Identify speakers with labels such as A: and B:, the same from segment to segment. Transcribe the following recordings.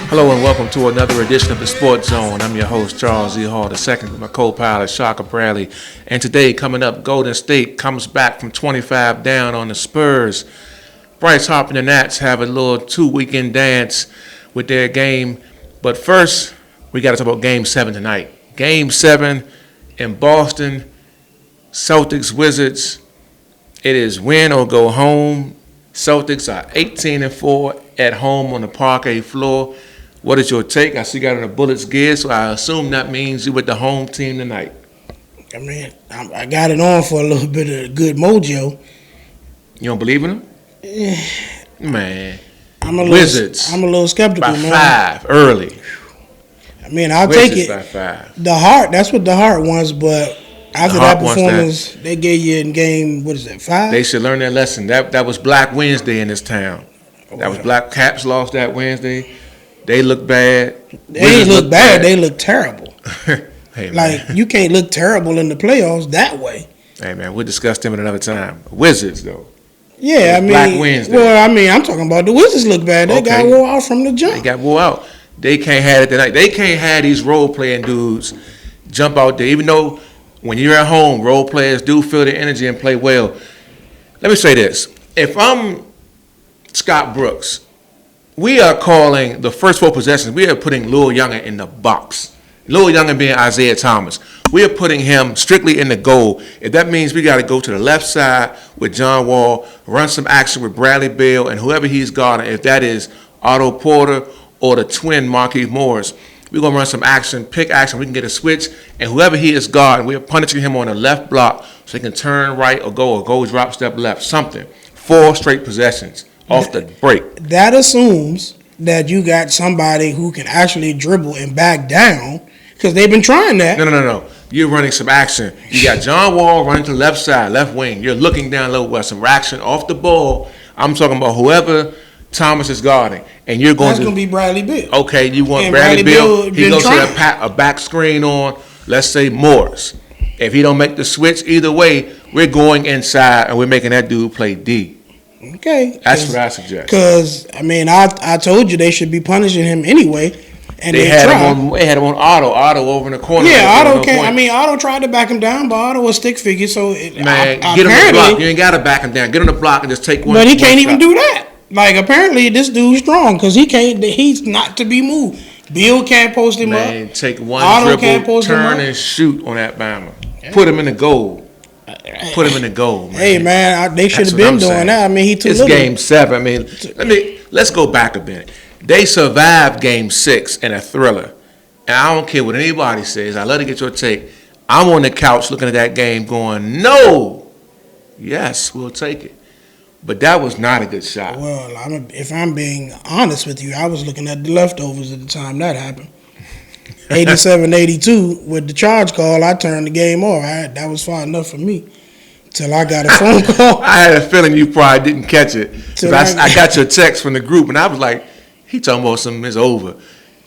A: Hello and welcome to another edition of the Sports Zone. I'm your host, Charles E. Hall II, with my co-pilot, Shaka Bradley. And today, coming up, Golden State comes back from 25 down on the Spurs. Bryce Harper and the Nats have a little two-weekend dance with their game. But first, we got to talk about Game 7 tonight. Game 7 in Boston, Celtics Wizards. It is win or go home. Celtics are 18-4 at home on the parquet floor. What is your take? I see you got on the Bullets gear, so I assume that means you with the home team tonight.
B: I mean, I got it on for a little bit of good mojo.
A: You don't believe in them? Man.
B: Wizards. I'm a little skeptical,
A: by
B: man.
A: 5 early.
B: I mean, I'll
A: Wizards
B: take it.
A: By 5.
B: The heart, that's what the heart wants, but after that performance they gave you in game, 5?
A: They should learn their lesson. That was Black Wednesday in this town. That was Black Caps lost that Wednesday. They look bad.
B: They ain't look bad. They look terrible.
A: Hey,
B: like, you can't look terrible in the playoffs that way.
A: Hey, man, we'll discuss them at another time. Wizards, though.
B: Yeah, I mean,
A: Black Wednesday.
B: Well, I mean, I'm talking about the Wizards look bad. They got wore out from the jump.
A: They got wore out. They can't have it tonight. They can't have these role-playing dudes jump out there. Even though when you're at home, role players do feel the energy and play well. Let me say this. If I'm Scott Brooks, we are calling the first 4 possessions, we are putting Lil Younger in the box. Lil Younger being Isaiah Thomas. We are putting him strictly in the goal. If that means we got to go to the left side with John Wall, run some action with Bradley Beal and whoever he's guarding, if that is Otto Porter or the twin Markieff Morris, we're going to run some action, pick action. We can get a switch, and whoever he is guarding, we're punishing him on the left block so he can turn right or go drop step left, something. 4 straight possessions off the break.
B: That assumes that you got somebody who can actually dribble and back down, because they've been trying that.
A: No. You're running some action. You got John Wall running to the left side, left wing. You're looking down low with some action off the ball. I'm talking about whoever Thomas is guarding, and you're going
B: That's going to be Bradley Beal.
A: Okay, you want Bradley Beal. He goes to a back screen on, let's say, Morris. If he don't make the switch, either way, we're going inside, and we're making that dude play D.
B: Okay.
A: That's what I suggest.
B: Because, I mean, I told you they should be punishing him anyway. And
A: they had him on Otto. Otto over in the corner.
B: Yeah, Otto can't. I mean, Otto tried to back him down, but Otto was stick figure. So,
A: man, get him on the block. You ain't got to back him down. Get on the block and just take one.
B: But he can't even do that. Like, apparently this dude's strong because he's not to be moved. Bill can't post him up.
A: Man, take one Otto dribble, turn and shoot on that Bama. Yeah. Put him in the goal. Put him in the goal, man.
B: Hey, man, they should have been doing that. I mean, he too little.
A: It's Game 7. I mean, let's go back a minute. They survived Game 6 in a thriller. And I don't care what anybody says. I love to get your take. I'm on the couch looking at that game going, no. Yes, we'll take it. But that was not a good shot.
B: Well, if I'm being honest with you, I was looking at the leftovers at the time that happened. 87-82, with the charge call, I turned the game off. That was far enough for me. Till I got a phone call.
A: I had a feeling you probably didn't catch it. I got your text from the group, and I was like, he talking about something is over.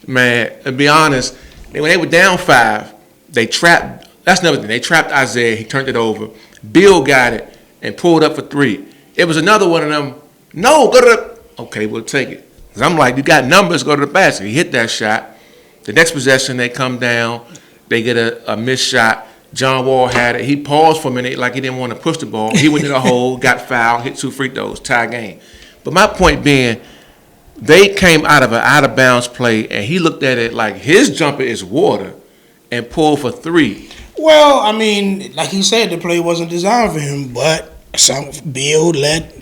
A: Man, to be honest, when they were down 5, they trapped. That's another thing. They trapped Isaiah. He turned it over. Bill got it and pulled up for 3. It was another one of them. No, go to the. Okay, we'll take it. Cause I'm like, you got numbers. Go to the basket. He hit that shot. The next possession, they come down. They get a missed shot. John Wall had it. He paused for a minute like he didn't want to push the ball. He went to the hole, got fouled, hit 2 free throws, tie game. But my point being, they came out of an out-of-bounds play, and he looked at it like his jumper is water and pulled for 3.
B: Well, I mean, like he said, the play wasn't designed for him, but Bill let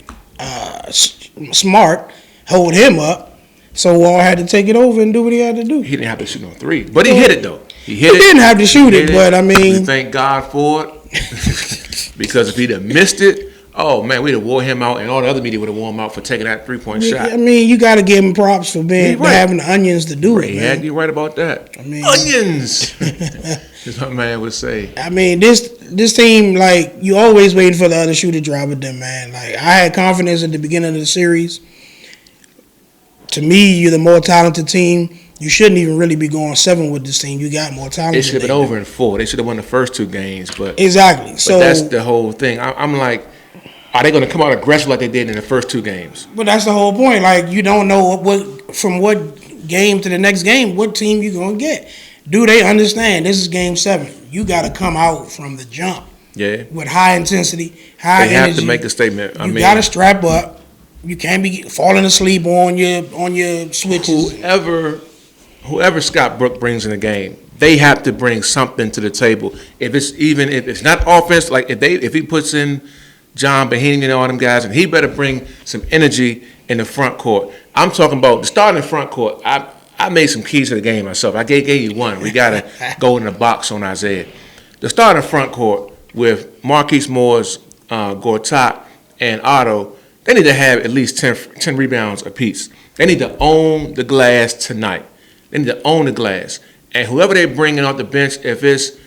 B: Smart hold him up, so Wall had to take it over and do what he had to do.
A: He didn't have to shoot on 3, but he hit it, though. He
B: didn't have to shoot it, but I mean...
A: We thank God for it, because if he'd have missed it, oh, man, we'd have wore him out, and all the other media would have worn him out for taking that 3-point shot.
B: I mean, you got to give him props for having the onions to do it, man.
A: You're right about that. I mean, onions! That's what my man would say.
B: I mean, this team, like, you always waiting for the other shoe to drop with them, man. Like, I had confidence at the beginning of the series. To me, you're the more talented team. You shouldn't even really be going 7 with this team. You got more talent.
A: It should have been over in 4. They should have won the first 2 games, but
B: exactly.
A: So that's the whole thing. I'm like, are they going to come out aggressive like they did in the first 2 games?
B: But that's the whole point. Like, you don't know what game to the next game, what team you gonna get? Do they understand this is game 7? You got to come out from the jump.
A: Yeah.
B: With high intensity, high energy.
A: They have to make a statement.
B: You got to strap up. You can't be falling asleep on your switches.
A: Whoever Scott Brooks brings in the game, they have to bring something to the table. If it's not offense, like if he puts in John Bohannon and all them guys, and he better bring some energy in the front court. I'm talking about the starting front court. I made some keys to the game myself. I gave you one. We got to go in the box on Isaiah. The starting front court with Marquise Morris, Gortat, and Otto, they need to have at least 10 rebounds apiece. They need to own the glass tonight. They need to own the glass. And whoever they bring in off the bench, if it's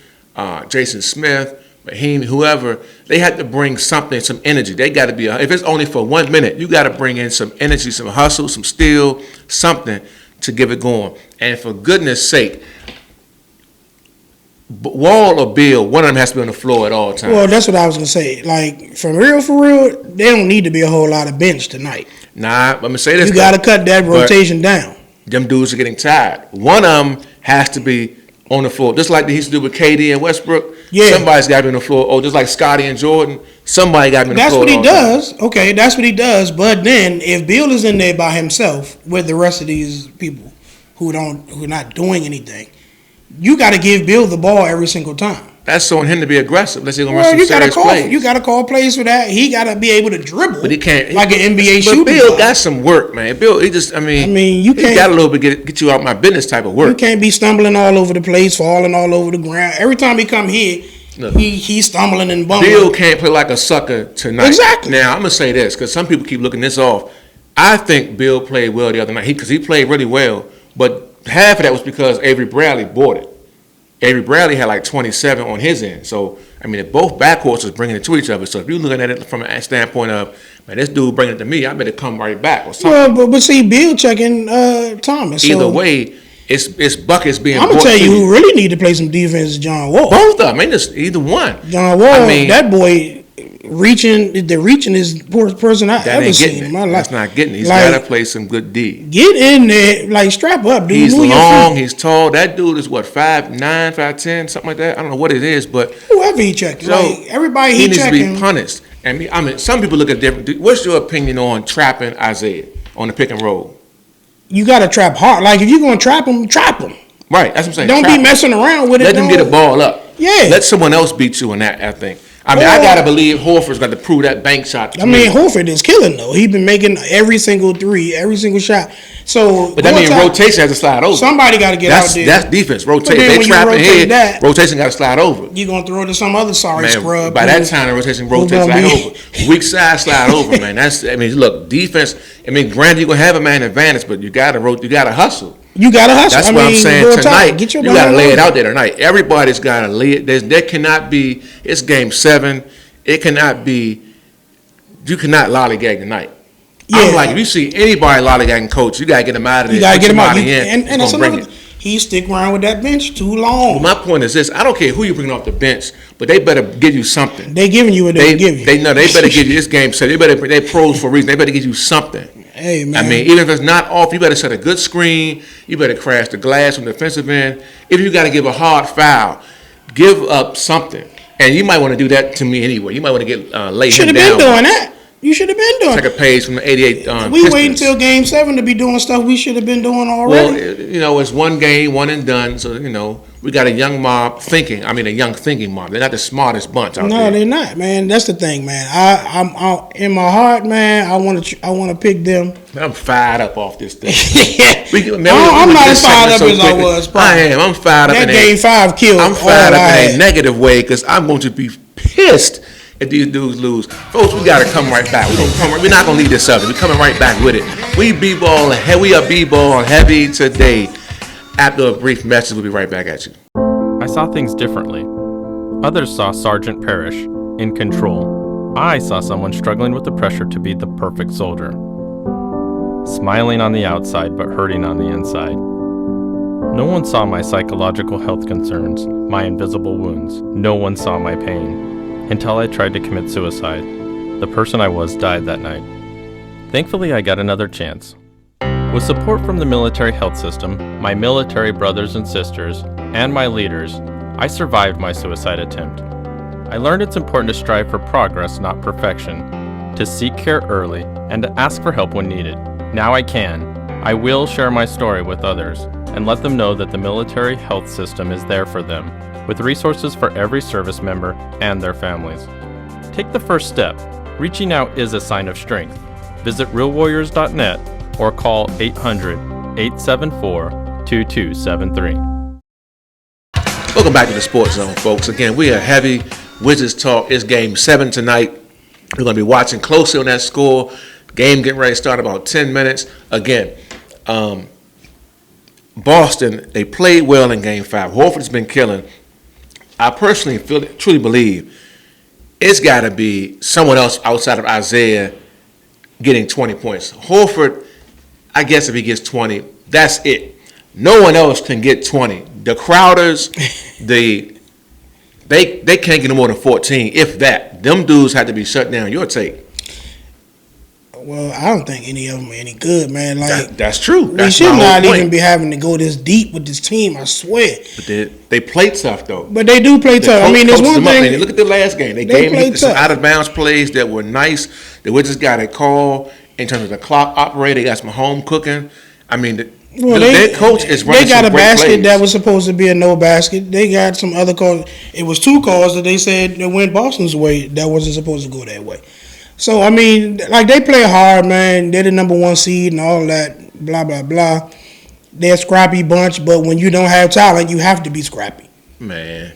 A: Jason Smith, Mahim, whoever, they have to bring something, some energy. They got to be, if it's only for 1 minute, you got to bring in some energy, some hustle, some steel, something to give it going. And for goodness sake, Wall or Bill, one of them has to be on the floor at all times.
B: Well, that's what I was going to say. Like, for real, they don't need to be a whole lot of bench tonight.
A: Nah, I'm going to say this.
B: You got to cut that rotation down.
A: Them dudes are getting tired. One of them has to be on the floor. Just like they used to do with KD and Westbrook. Yeah. Somebody's got to be on the floor. Or just like Scotty and Jordan, somebody got to be on the floor.
B: That's what he does. Okay, that's what he does. But then if Bill is in there by himself with the rest of these people who are not doing anything, you got to give Bill the ball every single time.
A: That's on him to be aggressive. Let's say he's going to run some serious plays.
B: You got to call plays for that. He got to be able to dribble.
A: But he can't.
B: Like an NBA shooter.
A: But Bill got some work, man. Bill, you can't. He got a little bit get you out my business type of work.
B: You can't be stumbling all over the place, falling all over the ground. Every time he come here, he's stumbling and bumbling.
A: Bill can't play like a sucker tonight.
B: Exactly.
A: Now, I'm going to say this, because some people keep looking this off. I think Bill played well the other night, because he played really well. But half of that was because Avery Bradley bought it. Avery Bradley had like 27 on his end. So, I mean, if both backcourts is bringing it to each other. So, if you're looking at it from a standpoint of, man, this dude bringing it to me, I better come right back or something.
B: Well, but see, Bill checking Thomas.
A: Either way, it's buckets being bought.
B: I'm going to tell you who really need to play some defense is John Wall.
A: Both of them. I mean, just either one.
B: John Wall, that boy reaching is the worst person I've ever seen in my life.
A: That's not getting it. He's got to play some good D.
B: Get in there, like strap up, dude.
A: He's long, he's tall. That dude is what, 5'9", 5'10", something like that. I don't know what it is, but
B: whoever he checking, so like everybody he checking,
A: needs to be punished. And I mean, some people look at different. What's your opinion on trapping Isaiah on the pick and roll?
B: You got to trap hard. Like if you're gonna trap him, trap him.
A: Right, that's what I'm saying.
B: Don't be messing around with it.
A: Let them get a ball up.
B: Yeah.
A: Let someone else beat you on that, I think. I mean, I got to believe Horford's got to prove that bank shot.
B: Horford is killing, though. He's been making every single three, every single shot. So,
A: but that means rotation has to slide over.
B: Somebody got to get out there.
A: That's defense. Rotate. They trapping here. Rotation got to slide over.
B: You're going to throw it to some other scrub.
A: By that time, the rotation rotates slide over. Weak side slide over, man. Look, defense, granted, you're going to have a man advantage, but you got to hustle.
B: You got to hustle.
A: That's what I'm saying tonight. You got to lay it out there tonight. Everybody's got to lay it. There cannot be, it's game 7. It cannot be, you cannot lollygag tonight. Yeah. I'm like, if you see anybody lollygagging coach, you got to get them out of there.
B: You got to get them out. And that's another, he stick around with that bench too long.
A: Well, my point is this. I don't care who you bring off the bench, but they better give you something.
B: They giving you what they give you.
A: They better give you this game set. They pros for a reason. They better give you something.
B: Hey, man.
A: I mean, even if it's not off, you better set a good screen. You better crash the glass from the defensive end. If you got to give a hard foul, give up something. And you might want to do that to me anyway. You might want to get lay him down.
B: Should have been doing that. You should have been doing
A: it. Take a page from the 88
B: We wait until game 7 to be doing stuff we should have been doing already.
A: Well, it's one game, one and done. So, we got a young mob thinking. I mean, a young thinking mob. They're not the smartest bunch out there.
B: No, they're not, man. That's the thing, man. I'm in my heart, man. I want to pick them.
A: I'm fired up off this thing.
B: I'm not as fired up as I was. Probably.
A: I am. I'm fired up.
B: That game 5 killed.
A: I'm fired up in a negative way because I'm going to be pissed if these dudes lose. Folks, we got to come right back. We're not going to leave this up. We're coming right back with it. We are B-ball heavy today. After a brief message, we'll be right back at you.
C: I saw things differently. Others saw Sergeant Parrish in control. I saw someone struggling with the pressure to be the perfect soldier. Smiling on the outside, but hurting on the inside. No one saw my psychological health concerns, my invisible wounds. No one saw my pain. Until I tried to commit suicide. The person I was died that night. Thankfully, I got another chance. With support from the military health system, my military brothers and sisters, and my leaders, I survived my suicide attempt. I learned it's important to strive for progress, not perfection, to seek care early, and to ask for help when needed. Now I can. I will share my story with others and let them know that the military health system is there for them, with resources for every service member and their families. Take the first step. Reaching out is a sign of strength. Visit realwarriors.net or call 800-874-2273.
A: Welcome back to the Sports Zone, folks. Again, we are heavy Wizards talk. It's Game 7 tonight. We're going to be watching closely on that score. Game getting ready to start in about 10 minutes. Again, Boston, they played well in Game 5. Horford's been killing. I personally truly believe it's got to be someone else outside of Isaiah getting 20 points. Horford, I guess if he gets 20, that's it. No one else can get 20. The Crowders, they can't get no more than 14, if that. Them dudes had to be shut down. Your take?
B: Well, I don't think any of them are any good, man. Like
A: that's true.
B: We
A: That's
B: should
A: my
B: not
A: whole
B: even
A: point.
B: be having to go this deep with this team. I swear.
A: But they play tough though.
B: But they do play tough. I mean, there's one thing.
A: Look at the last game. They
B: They
A: gave
B: play
A: me some
B: tough.
A: out of bounds plays that were nice. The Wizards got a call in terms of the clock operator. They got some home cooking. I mean, their coach is running
B: They got
A: some
B: a
A: great
B: basket
A: plays.
B: that was supposed to be a no basket. They got some other calls. It was 2 calls that they said that went Boston's way that wasn't supposed to go that way. So, I mean, like, they play hard, man. They're the number 1 seed and all that, blah, blah, blah. They're a scrappy bunch, but when you don't have talent, you have to be scrappy.
A: Man,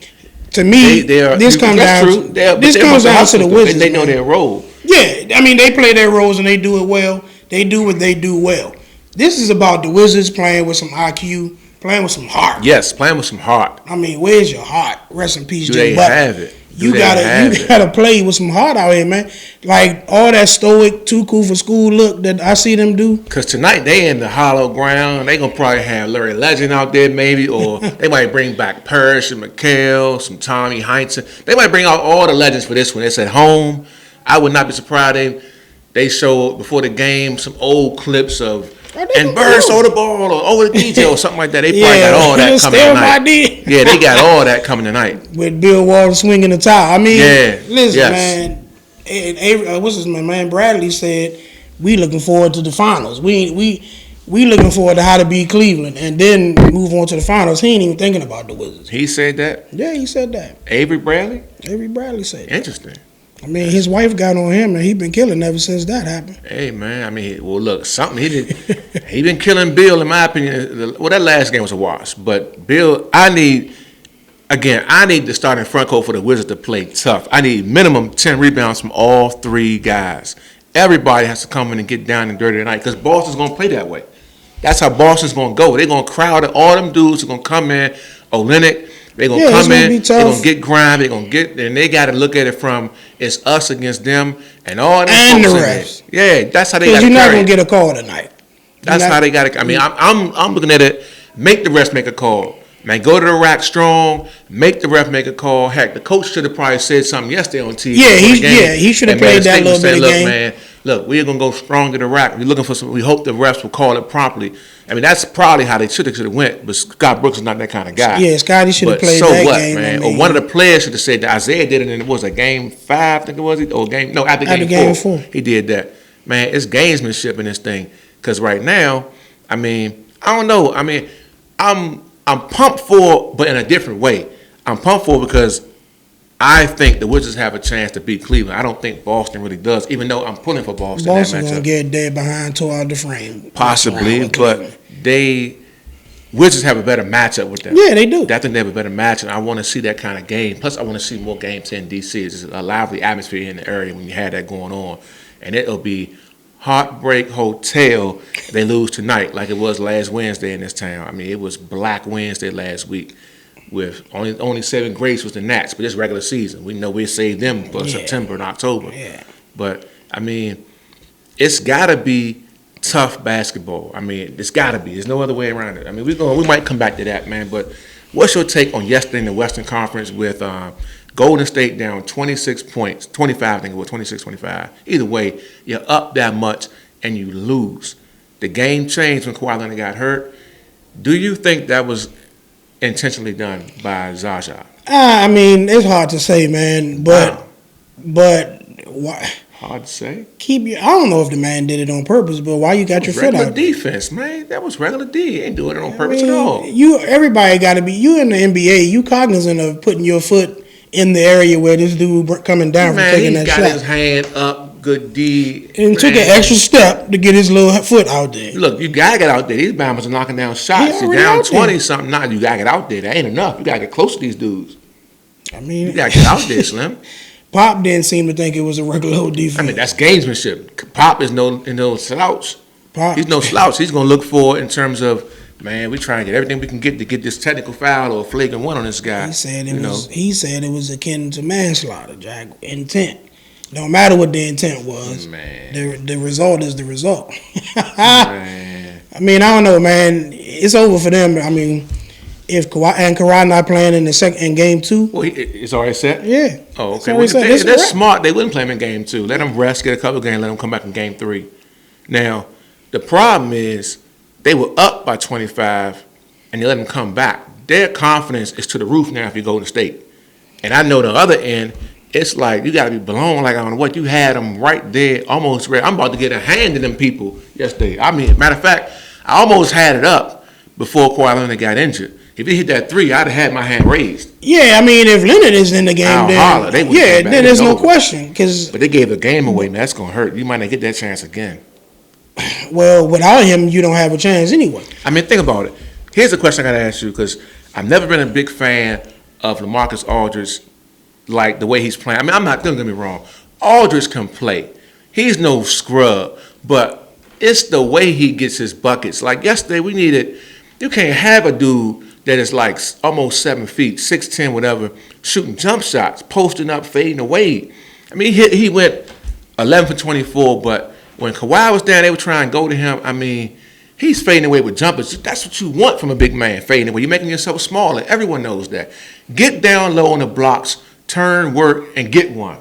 B: To me,
A: this
B: comes down to the Wizards.
A: They know
B: man.
A: their role.
B: Yeah, I mean, they play their roles and they do it well. They do what they do well. This is about the Wizards playing with some IQ, playing with some heart.
A: Yes, playing with some heart.
B: I mean, where's your heart? Rest in peace,
A: Do
B: Jim
A: they
B: Butler.
A: have it?
B: You gotta play with some heart out here, man. Like all that stoic, too cool for school look that I see them do.
A: Because tonight they in the hollow ground. They going to probably have Larry Legend out there maybe, or they might bring back Parrish and McHale, some Tommy Heinsohn. They might bring out all the legends for this one. It's at home. I would not be surprised they showed before the game some old clips of and Bird stole the ball or over the DJ or something like that. They probably got all that coming tonight. Yeah, they got all that coming tonight.
B: With Bill Walton swinging the towel. I mean, listen,
A: yes.
B: man. What's his name? Man, Bradley said we looking forward to the finals. We looking forward to how to beat Cleveland and then move on to the finals. He ain't even thinking about the Wizards.
A: He said that?
B: Yeah, he said that.
A: Avery Bradley?
B: Avery Bradley said that.
A: Interesting.
B: I mean, his wife got on him, and he been killing ever since that happened.
A: Hey, man, I mean, well, look, something he did. He been killing Bill, in my opinion. Well, that last game was a wash. But Bill, I need the starting front court for the Wizards to play tough. I need minimum 10 rebounds from all 3 guys. Everybody has to come in and get down and dirty tonight because Boston's going to play that way. That's how Boston's going to go. They're going to crowd it. All them dudes are going to come in. Olynyk, they're going to come in. They're going to get grind. They're going to get, and they got to look at it from it's us against them and all them
B: and the
A: folks in
B: refs.
A: there. Yeah, that's how they got to
B: You're not
A: carry
B: going to
A: it.
B: get a call tonight.
A: That's how they got to. I mean, I'm looking at it. Make the refs make a call. Man, go to the rack strong. Make the ref make a call. Heck, the coach should have probably said something yesterday on TV.
B: He should have played that little bit of game.
A: Man, look, we're gonna go strong to the rack. We're looking for some. We hope the refs will call it properly. I mean, that's probably how they should have went. But Scott Brooks is not that kind of guy.
B: Yeah, Scotty should have played
A: so
B: that
A: what,
B: game.
A: Man?
B: I mean,
A: or one of the players should have said that Isaiah did it, and it was a game 5, I think it was, or after game 4. He did that. Man, it's gamesmanship in this thing. Because right now, I mean, I don't know. I mean, I'm pumped for, but in a different way. I'm pumped for because I think the Wizards have a chance to beat Cleveland. I don't think Boston really does, even though I'm pulling for Boston.
B: Boston's going to get dead behind, tore out the frame.
A: Possibly, but Wizards have a better matchup with them.
B: Yeah, they do.
A: I think they have a better matchup. I want to see that kind of game. Plus, I want to see more games in D.C. It's a lively atmosphere in the area when you have that going on. And it'll be Heartbreak Hotel if they lose tonight like it was last Wednesday in this town. I mean, it was Black Wednesday last week with only 7 greats was the Nats, but it's regular season. We know we saved them for September and October.
B: Yeah.
A: But, I mean, it's got to be tough basketball. I mean, it's got to be. There's no other way around it. I mean, we might come back to that, man. But what's your take on yesterday in the Western Conference with Golden State down 26 points, 25, I think it was 26-25. Either way, you're up that much and you lose. The game changed when Kawhi Leonard got hurt. Do you think that was intentionally done by Zaza?
B: I mean, it's hard to say, man. But why?
A: Hard to say.
B: I don't know if the man did it on purpose, but why you got your foot
A: Regular
B: out?
A: defense, man. That was regular D. He ain't doing it on purpose at all.
B: Everybody got to be. You in the NBA, you cognizant of putting your foot in the area where this dude coming down from taking that shot.
A: Man, he got his hand up, good D.
B: And took an extra step to get his little foot out there.
A: Look, you gotta get out there. These bombers are knocking down shots. You're down 20 something. Now you gotta get out there. That ain't enough. You gotta get close to these dudes.
B: I mean,
A: You gotta get out there, Slim.
B: Pop didn't seem to think it was a regular old defense.
A: I mean, that's gamesmanship. Pop is no slouch.
B: Pop,
A: He's no slouch. He's gonna look for in terms of, man, we trying to get everything we can get to get this technical foul or a flagrant one on this guy.
B: He said it was akin to manslaughter, Jack. Intent. Don't matter what the intent was.
A: Man.
B: The result is the result.
A: Man.
B: I mean, I don't know, man. It's over for them. I mean, if Kawhi not playing in game 2.
A: Well, it's already set?
B: Yeah.
A: Oh,
B: It's
A: okay.
B: already set.
A: That's
B: It's
A: smart. They wouldn't play him in game 2. Let him rest, get a couple games, let him come back in game 3. Now, the problem is they were up by 25 and they let him come back. Their confidence is to the roof now if you go to state. And I know the other end, it's like you got to be blown like on what you had them right there, almost ready. I'm about to get a hand to them people yesterday. I mean, matter of fact, I almost had it up before Kawhi Leonard got injured. If he hit that 3, I'd have had my hand raised.
B: Yeah, I mean, if Leonard is in the game,
A: I'll holler. They would've came back.
B: then there's
A: It's
B: no
A: over.
B: question.
A: But they gave the game away, man. That's going to hurt. You might not get that chance again.
B: Well, without him, you don't have a chance anyway.
A: I mean, think about it. Here's a question I got to ask you because I've never been a big fan of LaMarcus Aldridge, like the way he's playing. I mean, don't get me wrong. Aldridge can play. He's no scrub, but it's the way he gets his buckets. Like yesterday, you can't have a dude that is like almost 7 feet, 6'10", whatever, shooting jump shots, posting up, fading away. I mean, he went 11 for 24, but when Kawhi was down, they were trying to go to him. I mean, he's fading away with jumpers. That's what you want from a big man, fading away. You're making yourself smaller. Everyone knows that. Get down low on the blocks, turn, work, and get one.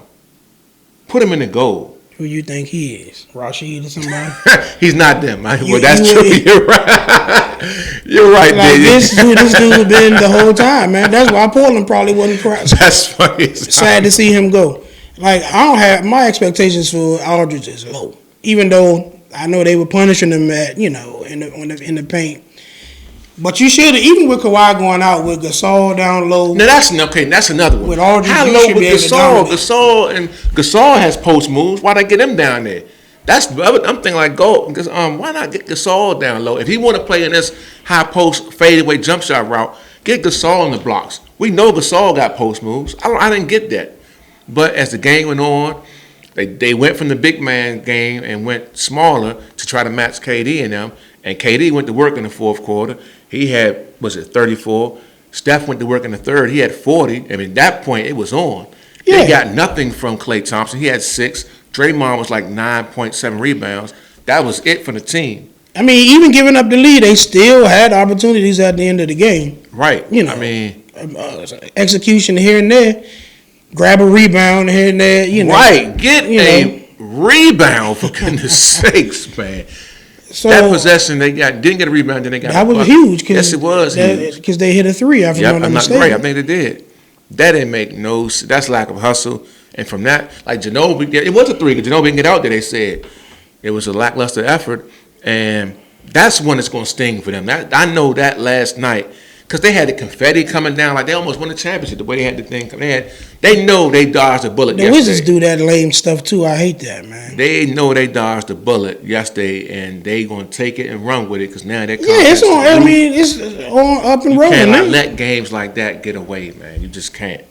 A: Put him in the goal.
B: Who you think he is? Rashid or somebody?
A: He's not them. Well,
B: You-
A: that's
B: you-
A: true. You're right. You're right,
B: Like
A: baby.
B: this dude been the whole time, man. That's why Portland probably wasn't cracked.
A: That's funny.
B: Sad to see him go. Like my expectations for Aldridge is low. Even though I know they were punishing him at in the paint. But you should, even with Kawhi going out with Gasol down low.
A: Now that's another one.
B: With Aldridge,
A: How
B: you
A: low
B: should
A: with
B: be able to
A: Gasol?
B: dominate.
A: Gasol has post moves. Why not get him down there? I'm thinking like go because why not get Gasol down low? If he want to play in this high post fadeaway jump shot route, get Gasol in the blocks. We know Gasol got post moves. I didn't get that. But as the game went on, they went from the big man game and went smaller to try to match KD and them. And KD went to work in the fourth quarter. He had, 34? Steph went to work in the third. He had 40. I mean, at that point, it was on.
B: Yeah.
A: They got nothing from Klay Thompson. He had 6. Draymond was like 9.7 rebounds. That was it for the team.
B: I mean, even giving up the lead, they still had opportunities at the end of the game.
A: Right.
B: I
A: mean,
B: execution here and there, grab a rebound here and there.
A: right. Get a rebound for goodness sakes, man.
B: So
A: That possession they didn't get a rebound, then they got
B: that
A: a
B: was
A: bucket.
B: huge.
A: Yes, it was huge.
B: Because they hit a 3 after
A: Yep,
B: one
A: I'm
B: of
A: not
B: the
A: great. I think they did. That didn't make no sense. That's lack of hustle. And from that, like Ginobili, it was a 3 because Ginobili didn't get out there, they said. It was a lackluster effort. And that's when it's going to sting for them. I know that last night because they had the confetti coming down. Like they almost won the championship the way they had the thing. They know they dodged a bullet
B: The
A: yesterday.
B: Wizards do that lame stuff too. I hate that, man.
A: They know they dodged a bullet yesterday, and they going to take it and run with it because now they're
B: Yeah, it's on. I mean, it's on up and
A: you
B: rolling.
A: cannot
B: Man.
A: let games like that get away, man. You just can't.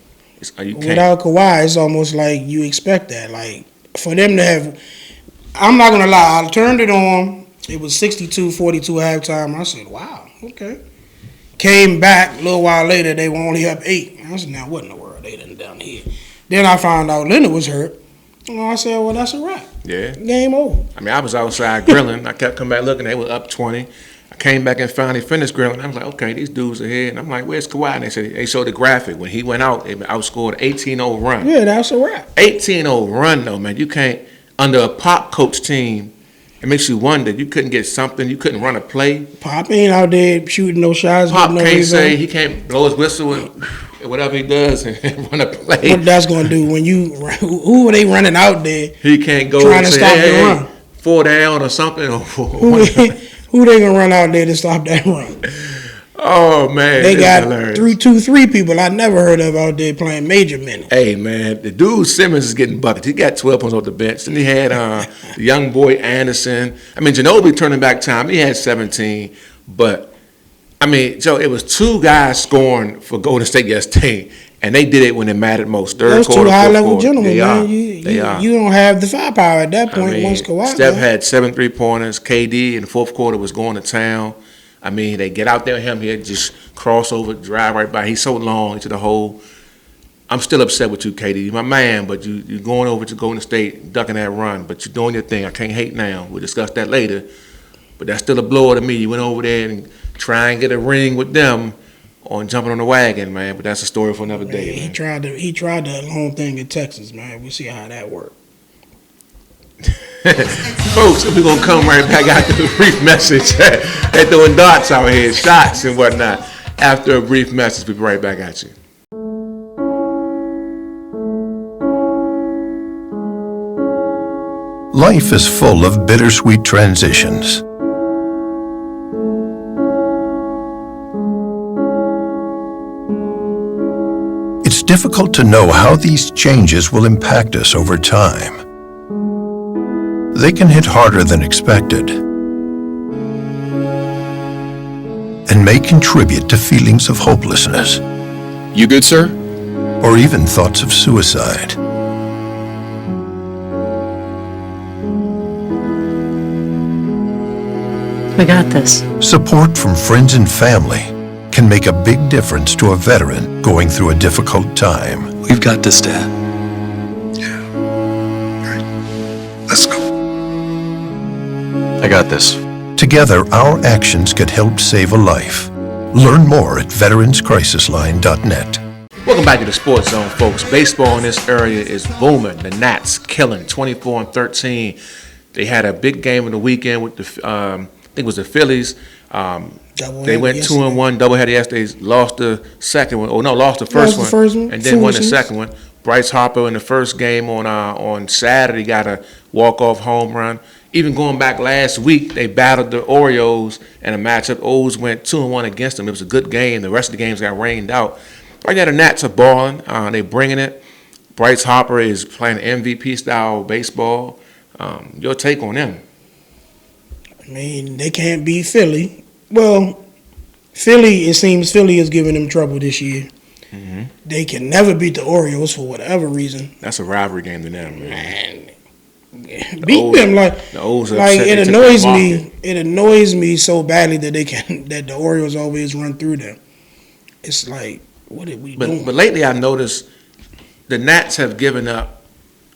A: You can't.
B: Without Kawhi, it's almost like you expect that. Like for them to have, I'm not gonna lie. I turned it on. It was 62-42 halftime. I said, "Wow, okay." Came back a little while later. They were only up 8. I said, "Now what in the world? They done down here." Then I found out Leonard was hurt. And I said, "Well, that's a wrap.
A: Yeah.
B: Game over."
A: I mean, I was outside grilling. I kept coming back looking. They were up 20. I came back and finally finished grilling. I was like, okay, these dudes are here. And I'm like, where's Kawhi? And they showed the graphic. When he went out, they outscored 18-0 run.
B: Yeah, that's a wrap.
A: 18-0 run, though, man. You can't, under a pop coach team, It makes you wonder. You couldn't get something. You couldn't run a play.
B: Pop ain't out there shooting no shots.
A: Pop
B: getting no
A: can't
B: rebound.
A: say he can't blow his whistle and whatever he does and run a play.
B: What that's gonna do when you who are they running out there?
A: He can't go
B: Trying
A: and
B: to
A: say,
B: stop
A: hey,
B: the
A: hey,
B: run.
A: 4 down or something.
B: Who they gonna run out there to stop that run?
A: Oh man,
B: They
A: it's
B: got
A: hilarious.
B: three people I never heard of out there playing major minutes.
A: Hey man, the dude Simmons is getting buckets. He got 12 points off the bench. Then he had the young boy Anderson. I mean, Ginobili turning back time. He had 17. But I mean, Joe, it was 2 guys scoring for Golden State yesterday, and they did it when it mattered most. Third
B: Those
A: quarter,
B: two high
A: fourth
B: level
A: quarter.
B: gentlemen,
A: They
B: man.
A: are. They are.
B: You don't have the firepower at that
A: I
B: point
A: mean,
B: once Kawhi.
A: Steph
B: man.
A: had 7 3-pointers. KD in the fourth quarter was going to town. I mean, they get out there, him here, just cross over, drive right by. He's so long into the hole. I'm still upset with you, KD. You're my man, but you're going over to Golden State, ducking that run. But you're doing your thing. I can't hate now. We'll discuss that later. But that's still a blow to me. You went over there and try and get a ring with them on jumping on the wagon, man. But that's a story for another day,
B: He
A: man.
B: tried the long thing in Texas, man. We'll see how that works.
A: Folks, we're going to come right back after a brief message. They're throwing darts out here, shots and whatnot. After a brief message, we'll be right back at you.
D: Life is full of bittersweet transitions. It's difficult to know how these changes will impact us over time. They can hit harder than expected and may contribute to feelings of hopelessness
E: You good, sir?
D: or even thoughts of suicide.
F: We got this.
D: Support from friends and family can make a big difference to a veteran going through a difficult time.
E: We've got this, Dad.
D: Let's go.
E: I got this.
D: Together, our actions could help save a life. Learn more at veteranscrisisline.net.
A: Welcome back to the Sports Zone, folks. Baseball in this area is booming. The Nats killing 24-13. They had a big game in the weekend with the, I think it was the Phillies. They went 2-1, doubleheader yesterday. Lost the second one. Oh no, lost the first one, and then won the second one. Bryce Harper in the first game on Saturday got a walk-off home run. Even going back last week, they battled the Orioles in a matchup. O's went 2-1 against them. It was a good game. The rest of the games got rained out. Right now, the Nats are balling. They bringing it. Bryce Harper is playing MVP style baseball. Your take on them?
B: I mean, they can't beat Philly. Well, it seems Philly is giving them trouble this year.
A: Mm-hmm.
B: They can never beat the Orioles for whatever reason.
A: That's a rivalry game to them, man.
B: Man, beat them
A: The O's are
B: like
A: upset
B: it
A: they took
B: annoys
A: the
B: me.
A: market.
B: It annoys me so badly that that the Orioles always run through them. It's like, what are we doing?
A: But lately, I've noticed the Nats have given up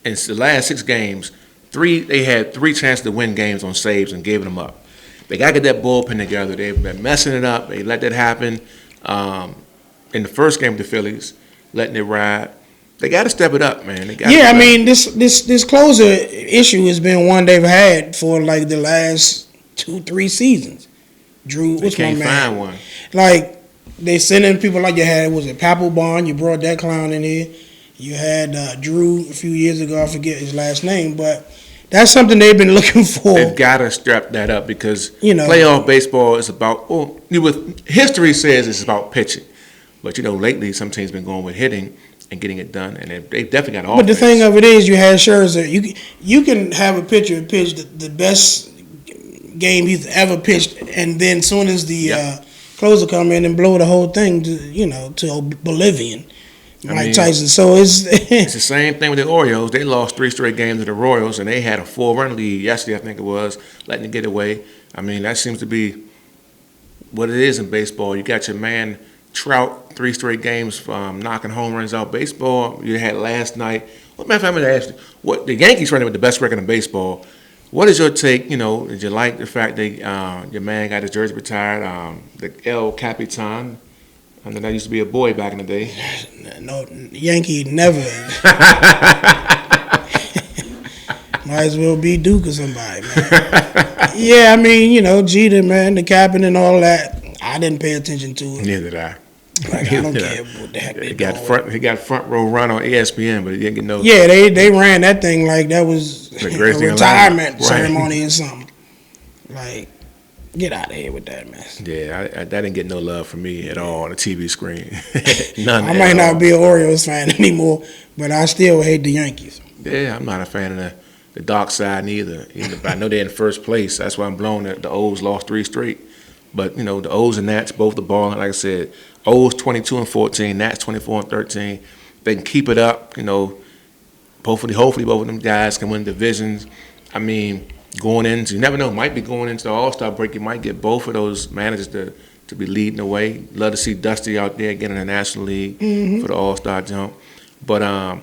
A: in the last 6 games. They had 3 chances to win games on saves and gave them up. They got to get that bullpen together. They've been messing it up. They let that happen in the first game with the Phillies, letting it ride. They got to step it up, man.
B: I mean, this closer issue has been one they've had for like the last 2-3 seasons. Drew,
A: They
B: what's my
A: can't
B: man?
A: find one.
B: Like they send in people like you had, was it Papelbon? You brought that clown in here. You had Drew a few years ago. I forget his last name, but that's something they've been looking for.
A: They've got to strap that up because
B: know,
A: playoff baseball is about, history says it's about pitching. But, lately some teams been going with hitting and getting it done, and they've definitely got offense.
B: But the thing of it is, you had Scherzer. You can have a pitcher pitch the best game he's ever pitched, and then soon as the closer come in and blow the whole thing to oblivion. Mike Tyson. So it's
A: the same thing with the Orioles. They lost 3 straight games to the Royals, and they had a 4-run lead yesterday, I think it was, letting it get away. I mean, that seems to be what it is in baseball. You got your man Trout, 3 straight games knocking home runs out. Baseball, you had last night. Matter of fact, I'm going to ask you, what the Yankees running with the best record in baseball. What is your take? Did you like the fact that your man got his jersey retired, the El Capitan? I know that used to be a boy back in the day.
B: No, Yankee never Might as well be Duke or somebody, man. Yeah, I mean, Jeter, man, the captain and all that. I didn't pay attention to it.
A: Neither did I.
B: Like, I don't care what the heck they
A: He got
B: doing.
A: he got front row run on ESPN, but he didn't get no.
B: Yeah, they ran that thing like that was
A: The
B: a
A: greatest thing
B: retirement
A: alive. Right.
B: ceremony or something. Like, get out of here with that, man.
A: Yeah, that didn't get no love from me at all on the TV screen. None.
B: I
A: at
B: might
A: all.
B: not be an Orioles fan anymore, but I still hate the Yankees.
A: Yeah, I'm not a fan of the dark side neither. But I know they're in first place. That's why I'm blown that the O's lost 3 straight. But the O's and Nats both the ball. Like I said, O's 22-14, Nats 24-13. They can keep it up. Hopefully both of them guys can win divisions. I mean, going into, you never know, might be going into the All-Star break. You might get both of those managers to be leading the way. Love to see Dusty out there getting in the National League for the All-Star jump. But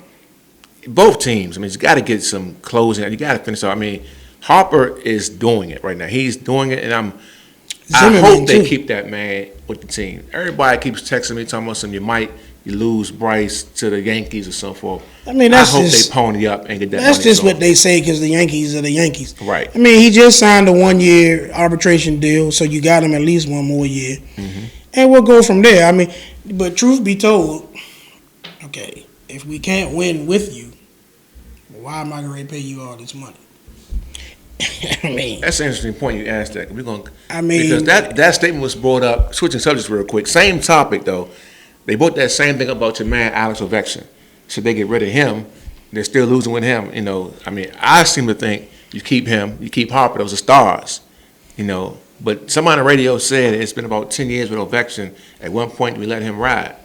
A: both teams, I mean, you got to get some closing. You got to finish off. I mean, Harper is doing it right now. He's doing it, and I
B: Zimmerman,
A: hope they
B: too.
A: keep that man with the team. Everybody keeps texting me talking about you lose Bryce to the Yankees or so forth.
B: I mean, that's
A: I hope
B: just-
A: they pony up and get that.
B: That's
A: money
B: just
A: sold.
B: what they say because the Yankees are the Yankees.
A: Right.
B: I mean, he just signed a 1-year arbitration deal, so you got him at least one more year.
A: Mm-hmm.
B: And we'll go from there. I mean, but truth be told, okay, if we can't win with you, why am I going to pay you all this money? I mean,
A: That's an interesting point you asked that. Because that statement was brought up. Switching subjects real quick. Same topic though. They brought that same thing about your man Alex Ovechkin. Should they get rid of him? They're still losing with him. I mean, I seem to think you keep him, you keep Harper. Those are stars. But somebody on the radio said it's been about 10 years with Ovechkin. At one point, we let him ride.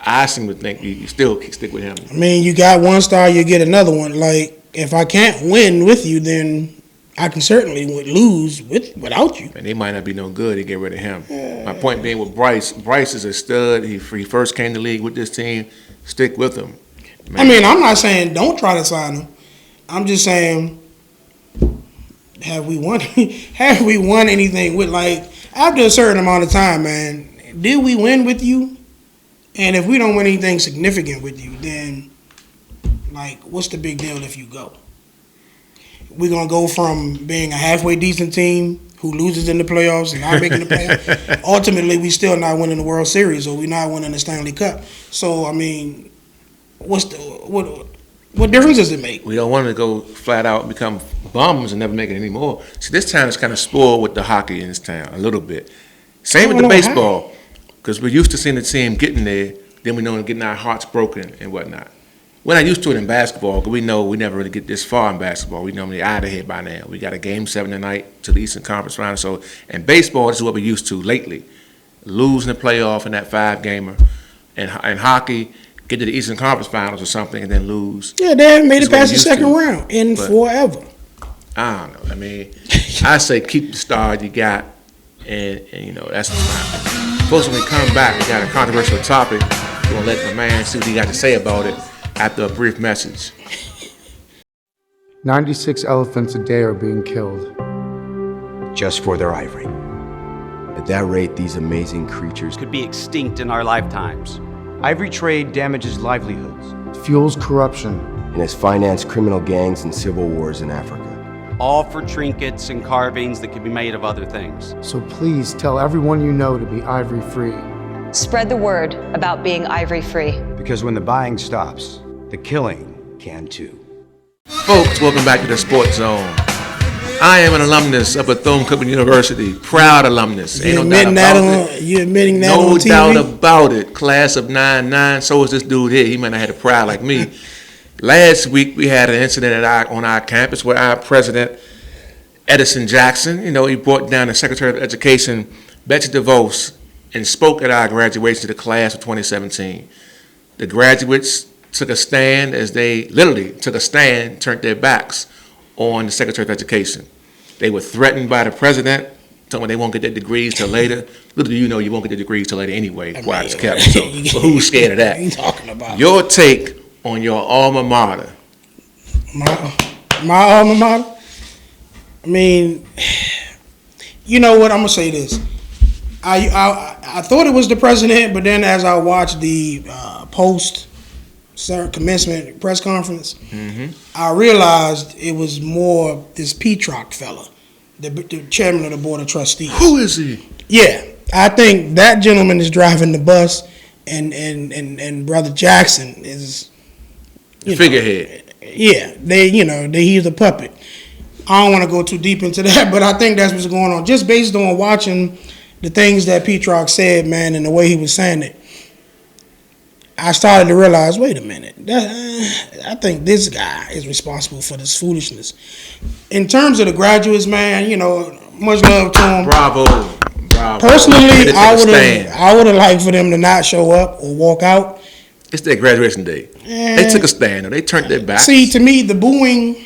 A: I seem to think you still stick with him.
B: I mean, you got one star, you get another one. Like, if I can't win with you, then I can certainly lose without you.
A: And they might not be no good to get rid of him. My point being with Bryce is a stud. He first came to the league with this team. Stick with him. Man.
B: I mean, I'm not saying don't try to sign him. I'm just saying, have we won? Have we won anything with, like, after a certain amount of time, man? Did we win with you? And if we don't win anything significant with you, then, like, what's the big deal if you go? We're gonna go from being a halfway decent team who loses in the playoffs and not making the playoffs. Ultimately, we still not winning the World Series or we not winning the Stanley Cup. So, I mean, what difference does it make?
A: We don't want them to go flat out and become bums and never make it anymore. See, this town is kind of spoiled with the hockey in this town a little bit. Same with the
B: I don't know
A: baseball, because we're used to seeing the team getting there, then we know getting our hearts broken and whatnot. We're not used to it in basketball because we know we never really get this far in basketball. We normally out of here by now. We got a Game 7 tonight to the Eastern Conference Final. So in baseball, this is what we're used to lately. Losing the playoff in that 5-gamer. And hockey, get to the Eastern Conference Finals or something and then lose.
B: Yeah, they haven't made it
A: That's what
B: past the
A: we used
B: second
A: to.
B: round in
A: But-
B: forever.
A: I don't know. I mean, I say keep the star you got, and that's Folks, when we come back, we got a controversial topic. We're going to let the man see what he got to say about it after a brief message.
F: 96 elephants a day are being killed.
G: just for their ivory. At that rate, these amazing creatures
H: could be extinct in our lifetimes.
I: Ivory trade damages livelihoods.
F: Fuels corruption.
G: and has financed criminal gangs and civil wars in Africa.
H: All for trinkets and carvings that can be made of other things.
F: So please tell everyone you know to be ivory free.
J: Spread the word about being ivory free.
I: Because when the buying stops, the killing can too.
A: Folks, welcome back to the Sports Zone. I am an alumnus of Bethune-Cookman University, proud alumnus. Ain't no doubt about it.
B: You admitting that
A: No
B: on TV?
A: doubt about it. Class of 99. So is this dude here. He might not have had a pride like me. Last week we had an incident on our campus where our president, Edison Jackson, he brought down the Secretary of Education, Betsy DeVos, and spoke at our graduation to the class of 2017. The graduates took a stand as they literally took a stand, turned their backs on the Secretary of Education. They were threatened by the president, told me they won't get their degrees till later. Little do you know you won't get your degrees till later anyway, while it's kept. So who's scared of that?
B: What are you talking about?
A: Your take on your alma mater.
B: My alma mater? I mean, you know what? I'm going to say this. I thought it was the president, but then as I watched the post commencement press conference, I realized it was more this Petrock fella, the chairman of the board of trustees.
A: Who is he?
B: Yeah, I think that gentleman is driving the bus, and Brother Jackson is
A: Figurehead.
B: He's a puppet. I don't want to go too deep into that, but I think that's what's going on. Just based on watching the things that Petrock said, man, and the way he was saying it, I started to realize, wait a minute, I think this guy is responsible for this foolishness. In terms of the graduates, man, much love to them.
A: Bravo.
B: Personally, I would have liked for them to not show up or walk out.
A: It's their graduation day. They took a stand. They turned their backs.
B: See, to me, the booing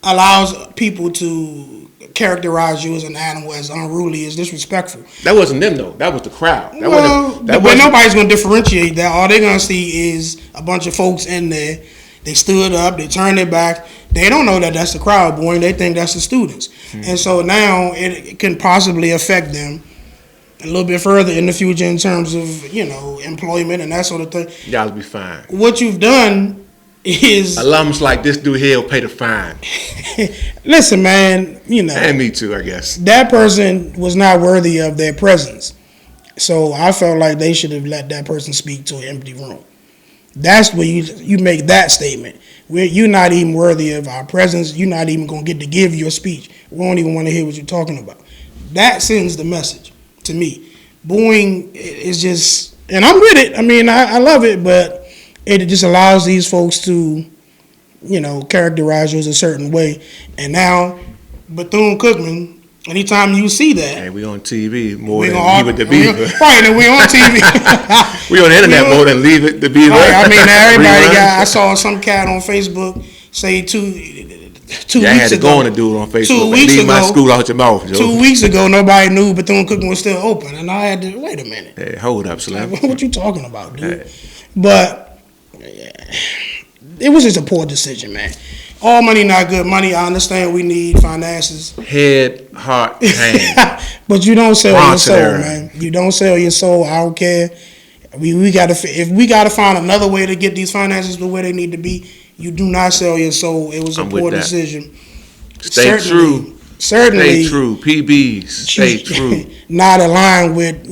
B: allows people to characterize you as an animal, as unruly, as disrespectful.
A: That wasn't them, though. That was the crowd.
B: But nobody's going to differentiate that. All they're going to see is a bunch of folks in there. They stood up. They turned their back. They don't know that that's the crowd booing. They think that's the students. And so now it can possibly affect them a little bit further in the future in terms of, employment and that sort of thing.
A: Y'all will be fine.
B: What you've done is
A: alums like this dude here will pay the fine.
B: Listen, man,
A: and me too, I guess.
B: That person was not worthy of their presence. So I felt like they should have let that person speak to an empty room. That's where you make that statement. Where you're not even worthy of our presence. You're not even going to get to give your speech. We don't even want to hear what you're talking about. That sends the message to me. Booing is just, and I'm with it. I mean, I love it, but it just allows these folks to, characterize you as a certain way. And now, Bethune-Cookman, anytime you see that,
A: hey, we on TV more than Leave It to Beaver.
B: Right, and we on TV.
A: We on the internet more than Leave It to Beaver.
B: Right, I mean, everybody I saw some cat on Facebook say two weeks ago.
A: I had to go on a dude on Facebook.
B: 2 weeks
A: leave
B: ago,
A: my school out your mouth, Joe.
B: 2 weeks ago, nobody knew Bethune-Cookman was still open, and I had to wait a minute.
A: Hey, hold up, Slim.
B: What you talking about, dude? Hey. But it was just a poor decision, man. All money not good money. I understand we need finances.
A: Head, heart, hand.
B: But you don't sell your soul, man. You don't sell your soul. I don't care. If we gotta find another way to get these finances the way they need to be, you do not sell your soul. It was a poor decision.
A: Stay true.
B: Certainly.
A: Stay true. PBs. Stay true.
B: Not aligned with,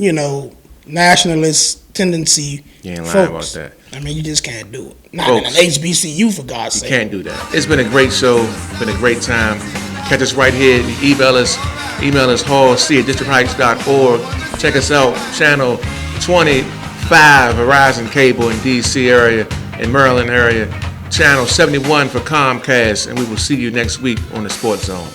B: nationalist tendency.
A: You ain't lying about that.
B: I mean, you just can't do it. Not in an HBCU, for God's sake.
A: You can't do that. It's been a great show. It's been a great time. Catch us right here. Email us hallc@districtheights.org. Check us out, channel 25, Verizon Cable in D.C. area, in Maryland area. Channel 71 for Comcast. And we will see you next week on the Sports Zone.